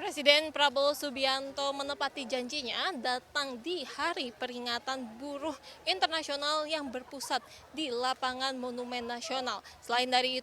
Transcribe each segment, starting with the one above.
Presiden Prabowo Subianto menepati janjinya datang di Hari Peringatan Buruh Internasional yang berpusat di lapangan Monumen Nasional. Selain dari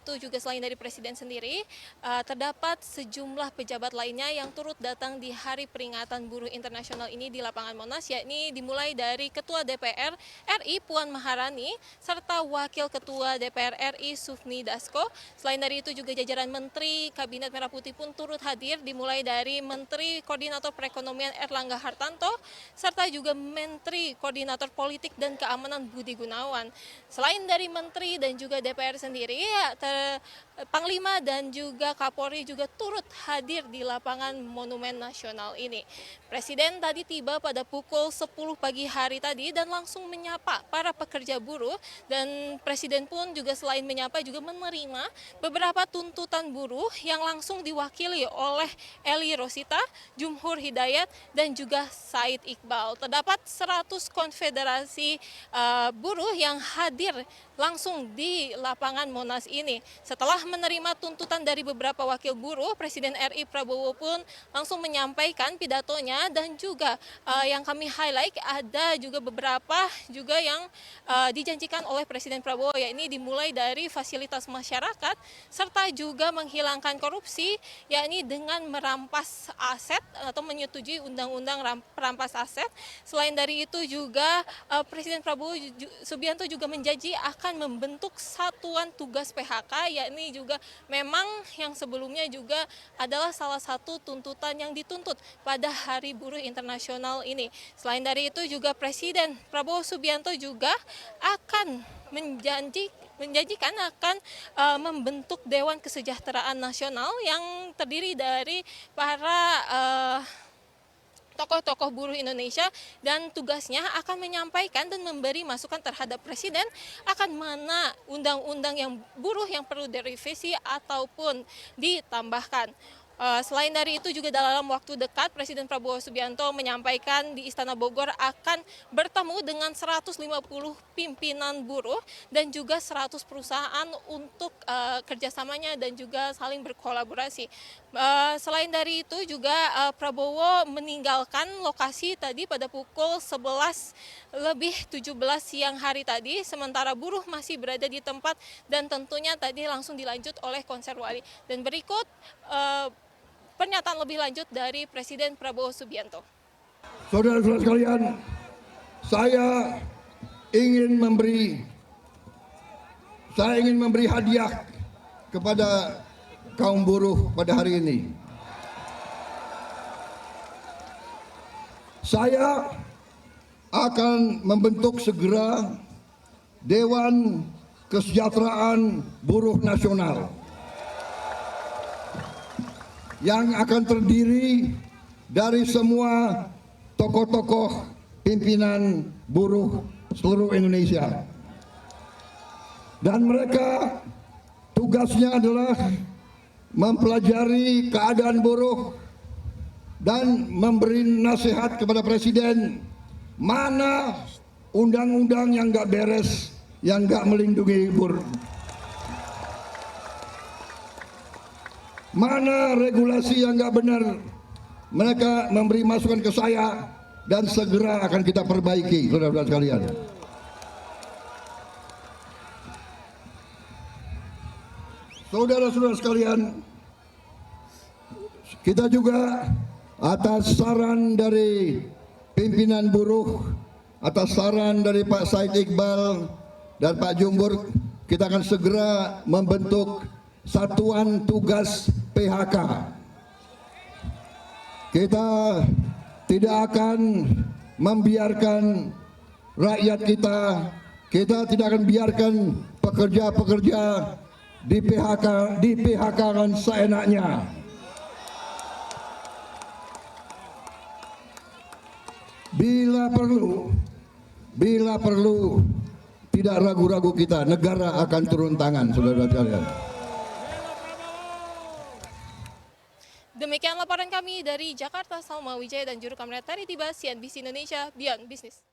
Presiden sendiri, terdapat sejumlah pejabat lainnya yang turut datang di Hari Peringatan Buruh Internasional ini di lapangan Monas, yakni dimulai dari Ketua DPR RI Puan Maharani serta Wakil Ketua DPR RI Sufmi Dasko. Selain dari itu juga jajaran Menteri Kabinet Merah Putih pun turut hadir, dimulai dari Menteri Koordinator Perekonomian Erlangga Hartarto, serta juga Menteri Koordinator Politik dan Keamanan Budi Gunawan. Selain dari Menteri dan juga DPR sendiri, Panglima dan juga Kapolri juga turut hadir di lapangan Monumen Nasional ini. Presiden tadi tiba pada pukul 10 pagi hari tadi dan langsung menyapa para pekerja buruh, dan Presiden pun juga selain menyapa juga menerima beberapa tuntutan buruh yang langsung diwakili oleh Eli Rosita, Jumhur Hidayat, dan juga Said Iqbal. Terdapat 100 konfederasi buruh yang hadir langsung di lapangan Monas ini. Setelah menerima tuntutan dari beberapa wakil buruh, Presiden RI Prabowo pun langsung menyampaikan pidatonya, dan juga yang kami highlight ada juga beberapa juga yang dijanjikan oleh Presiden Prabowo, yakni dimulai dari fasilitas masyarakat serta juga menghilangkan korupsi, yakni dengan merampas aset atau menyetujui undang-undang perampas aset. Selain dari itu juga Presiden Prabowo Subianto juga menjanji akan membentuk satuan tugas PHK, yakni juga memang yang sebelumnya juga adalah salah satu tuntutan yang dituntut pada Hari Buruh Internasional ini. Selain dari itu juga Presiden Prabowo Subianto juga akan menjanjikan akan membentuk Dewan Kesejahteraan Nasional yang terdiri dari para tokoh-tokoh buruh Indonesia, dan tugasnya akan menyampaikan dan memberi masukan terhadap Presiden akan mana undang-undang yang buruh yang perlu direvisi ataupun ditambahkan. Selain dari itu juga dalam waktu dekat Presiden Prabowo Subianto menyampaikan di Istana Bogor akan bertemu dengan 150 pimpinan buruh dan juga 100 perusahaan untuk kerjasamanya dan juga saling berkolaborasi. Selain dari itu juga Prabowo meninggalkan lokasi tadi pada pukul 11:17 siang hari tadi, sementara buruh masih berada di tempat dan tentunya tadi langsung dilanjut oleh konser wali. Dan berikut pernyataan lebih lanjut dari Presiden Prabowo Subianto. Saudara-saudara sekalian, saya ingin memberi hadiah kepada kaum buruh pada hari ini. Saya akan membentuk segera Dewan Kesejahteraan Buruh Nasional yang akan terdiri dari semua tokoh-tokoh pimpinan buruh seluruh Indonesia. Dan mereka tugasnya adalah mempelajari keadaan buruh dan memberi nasihat kepada Presiden mana undang-undang yang nggak beres, yang nggak melindungi buruh. Mana regulasi yang nggak benar, mereka memberi masukan ke saya dan segera akan kita perbaiki, saudara-saudara sekalian. Saudara-saudara sekalian, kita juga atas saran dari pimpinan buruh, atas saran dari Pak Said Iqbal dan Pak Jumhur, kita akan segera membentuk satuan tugas PHK. Kita tidak akan membiarkan rakyat kita tidak akan biarkan pekerja-pekerja di PHK-kan seenaknya. Bila perlu, tidak ragu-ragu kita, negara akan turun tangan, saudara sekalian. Demikian laporan kami dari Jakarta, Salma Wijaya dan juru kamera Tari Tiba, CNBC Indonesia, Beyond Business.